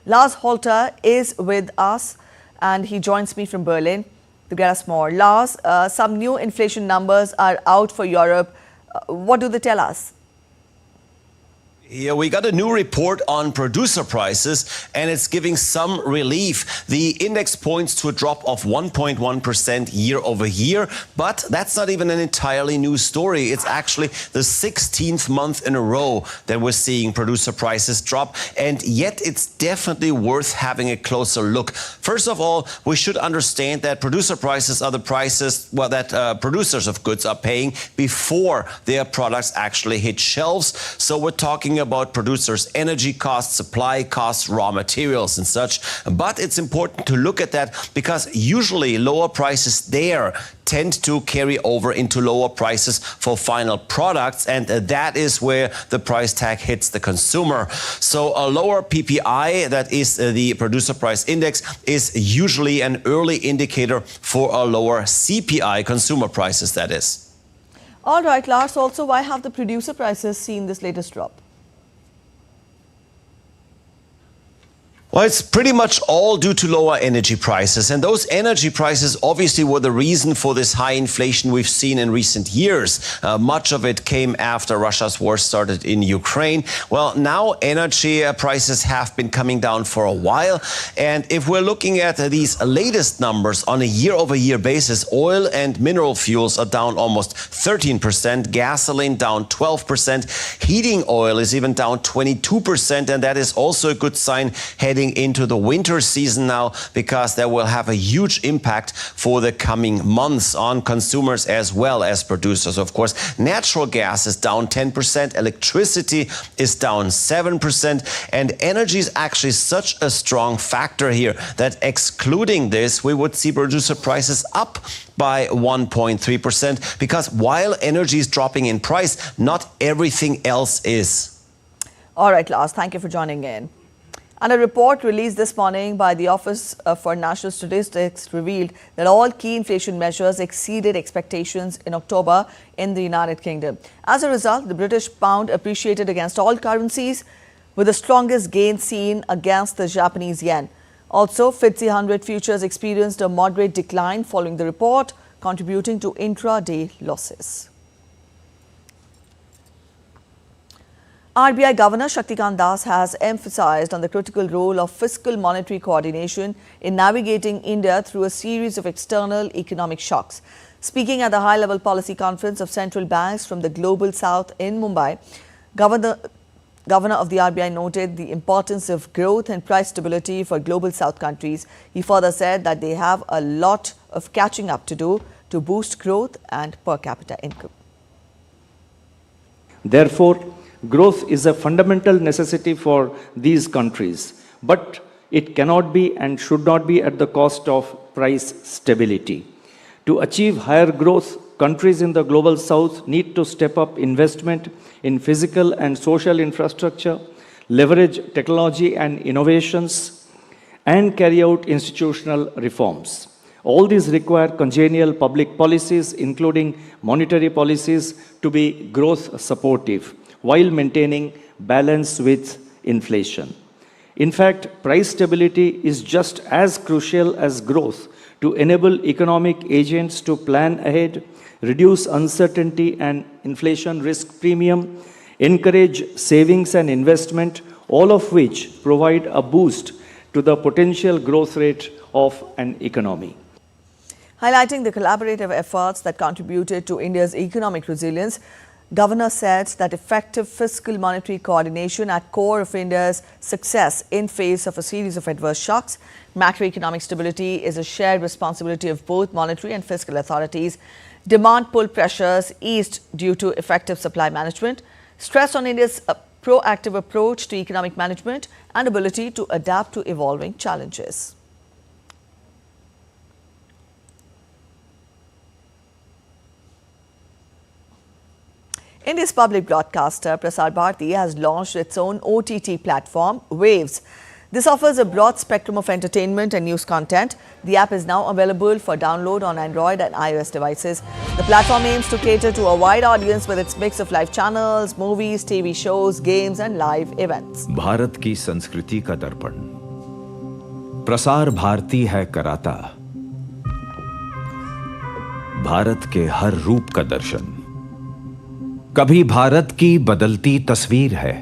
Lars Holter is with us and he joins me from Berlin to get us more. Lars, some new inflation numbers are out for Europe. What do they tell us? Yeah, we got a new report on producer prices, and it's giving some relief. The index points to a drop of 1.1% year over year, but that's not even an entirely new story. It's actually the 16th month in a row that we're seeing producer prices drop, and yet it's definitely worth having a closer look. First of all, we should understand that producer prices are the prices that producers of goods are paying before their products actually hit shelves. So we're talking about producers' energy costs, supply costs, raw materials and such. But it's important to look at that because usually lower prices there tend to carry over into lower prices for final products, and that is where the price tag hits the consumer. So a lower PPI, that is the producer price index, is usually an early indicator for a lower CPI, consumer prices that is. All right, Lars, also why have the producer prices seen this latest drop? Well, it's pretty much all due to lower energy prices. And those energy prices obviously were the reason for this high inflation we've seen in recent years. Much of it came after Russia's war started in Ukraine. Well, now energy prices have been coming down for a while. And if we're looking at these latest numbers on a year-over-year basis, oil and mineral fuels are down almost 13%, gasoline down 12%, heating oil is even down 22%. And that is also a good sign heading into the winter season now, because that will have a huge impact for the coming months on consumers as well as producers. Of course, natural gas is down 10%, electricity is down 7%, and energy is actually such a strong factor here that excluding this, we would see producer prices up by 1.3%, because while energy is dropping in price, not everything else is. All right, Lars, thank you for joining in. And a report released this morning by the Office for National Statistics revealed that all key inflation measures exceeded expectations in October in the United Kingdom. As a result, the British pound appreciated against all currencies, with the strongest gain seen against the Japanese yen. Also, FICCI 100 futures experienced a moderate decline following the report, contributing to intra-day losses. RBI Governor Shaktikant Das has emphasized on the critical role of fiscal monetary coordination in navigating India through a series of external economic shocks. Speaking at the high-level policy conference of central banks from the Global South in Mumbai, Governor of the RBI noted the importance of growth and price stability for Global South countries. He further said that they have a lot of catching up to do to boost growth and per capita income. Therefore, growth is a fundamental necessity for these countries, but it cannot be and should not be at the cost of price stability. To achieve higher growth, countries in the Global South need to step up investment in physical and social infrastructure, leverage technology and innovations, and carry out institutional reforms. All these require congenial public policies, including monetary policies, to be growth supportive, while maintaining balance with inflation. In fact, price stability is just as crucial as growth to enable economic agents to plan ahead, reduce uncertainty and inflation risk premium, encourage savings and investment, all of which provide a boost to the potential growth rate of an economy. Highlighting the collaborative efforts that contributed to India's economic resilience, Governor said that effective fiscal monetary coordination at core of India's success in face of a series of adverse shocks. Macroeconomic stability is a shared responsibility of both monetary and fiscal authorities. Demand pull pressures eased due to effective supply management. Stress on India's proactive approach to economic management and ability to adapt to evolving challenges. India's public broadcaster, Prasar Bharati, has launched its own OTT platform, Waves. This offers a broad spectrum of entertainment and news content. The app is now available for download on Android and iOS devices. The platform aims to cater to a wide audience with its mix of live channels, movies, TV shows, games and live events. Bharat की संस्कृति का दर्पण प्रसार भारती है कराता भारत के हर रूप का दर्शन कभी भारत की बदलती तस्वीर है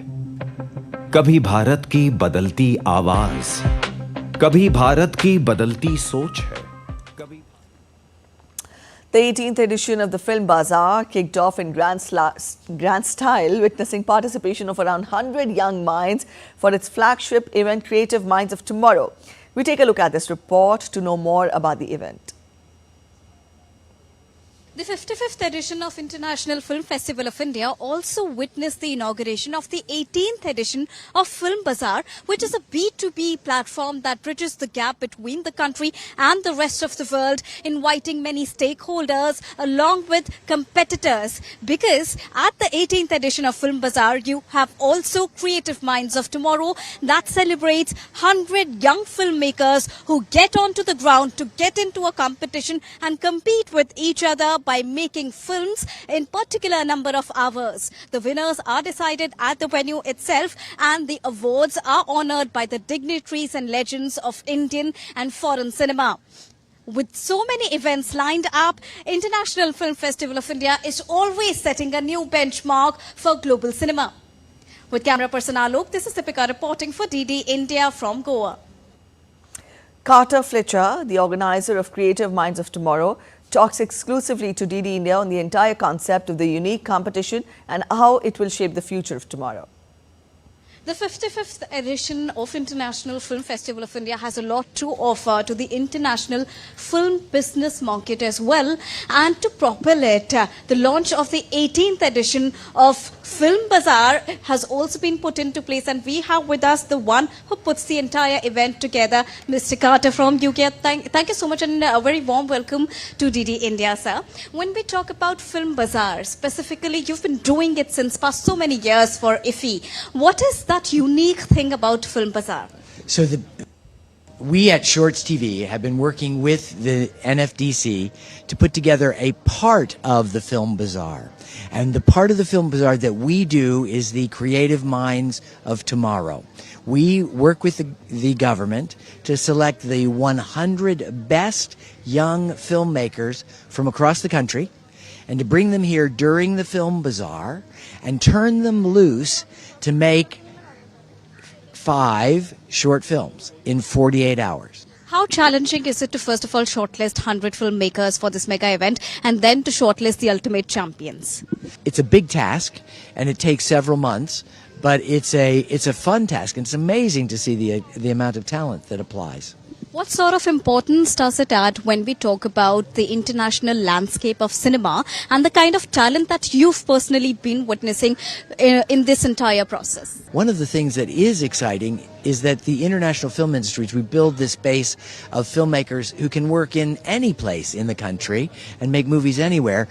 कभी भारत की बदलती आवाज कभी भारत की बदलती सोच है The 18th edition of the film Bazaar kicked off in grand style, witnessing participation of around 100 young minds for its flagship event, Creative Minds of Tomorrow. We take a look at this report to know more about the event. The 55th edition of International Film Festival of India also witnessed the inauguration of the 18th edition of Film Bazaar, which is a B2B platform that bridges the gap between the country and the rest of the world, inviting many stakeholders along with competitors. Because at the 18th edition of Film Bazaar, you have also Creative Minds of Tomorrow that celebrates 100 young filmmakers who get onto the ground to get into a competition and compete with each other by making films in particular number of hours. The winners are decided at the venue itself, and the awards are honored by the dignitaries and legends of Indian and foreign cinema. With so many events lined up, International Film Festival of India is always setting a new benchmark for global cinema. With camera person Alok, this is Deepika reporting for DD India from Goa. Carter Fletcher, the organizer of Creative Minds of Tomorrow, talks exclusively to DD India on the entire concept of the unique competition and how it will shape the future of tomorrow. The 55th edition of International Film Festival of India has a lot to offer to the international film business market as well, and to propel it, the launch of the 18th edition of Film Bazaar has also been put into place, and we have with us the one who puts the entire event together, Mr. Carter from UK. Thank you so much, and a very warm welcome to DD India, sir. When we talk about Film Bazaar, specifically, you've been doing it since past so many years for IFFI. What is that unique thing about Film Bazaar? So we at Shorts TV have been working with the NFDC to put together a part of the Film Bazaar. And the part of the Film Bazaar that we do is the Creative Minds of Tomorrow. We work with the government to select the 100 best young filmmakers from across the country and to bring them here during the Film Bazaar and turn them loose to make 5 short films in 48 hours. How challenging is it to first of all shortlist 100 filmmakers for this mega event and then to shortlist the ultimate champions? It's a big task and it takes several months, but it's a fun task, and it's amazing to see the amount of talent that applies. What sort of importance does it add when we talk about the international landscape of cinema and the kind of talent that you've personally been witnessing in this entire process? One of the things that is exciting is that the international film industries, we build this base of filmmakers who can work in any place in the country and make movies anywhere,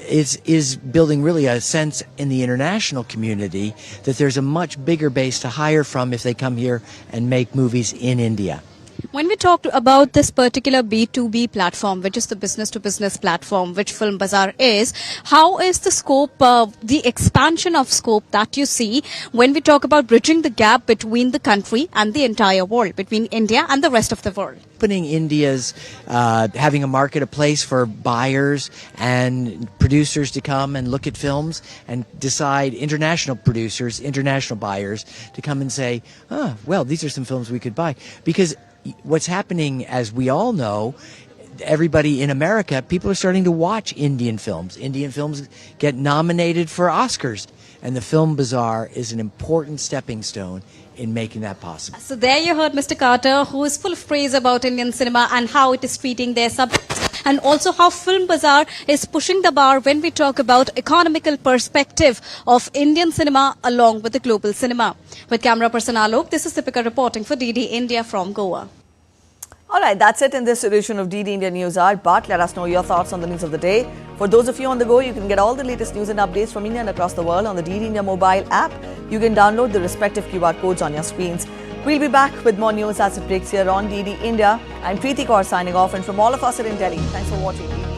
is building really a sense in the international community that there's a much bigger base to hire from if they come here and make movies in India. When we talk about this particular B2B platform, which is the business-to-business platform, which Film Bazaar is, how is the scope, the expansion of scope that you see when we talk about bridging the gap between the country and the entire world, between India and the rest of the world? Opening India's, having a market, a place for buyers and producers to come and look at films and decide, international producers, international buyers, to come and say, well, these are some films we could buy. Because what's happening, as we all know, everybody in America, people are starting to watch Indian films. Indian films get nominated for Oscars, and the Film Bazaar is an important stepping stone in making that possible. So there you heard Mr. Carter, who is full of praise about Indian cinema and how it is treating their subjects, and also how Film Bazaar is pushing the bar when we talk about economical perspective of Indian cinema along with the global cinema. With camera person Alok, this is Deepika reporting for DD India from Goa. All right, that's it in this edition of DD India News Hour. But let us know your thoughts on the news of the day. For those of you on the go, you can get all the latest news and updates from India and across the world on the DD India mobile app. You can download the respective QR codes on your screens. We'll be back with more news as it breaks here on DD India. I'm Preeti Kaur signing off, and from all of us at In Delhi, thanks for watching.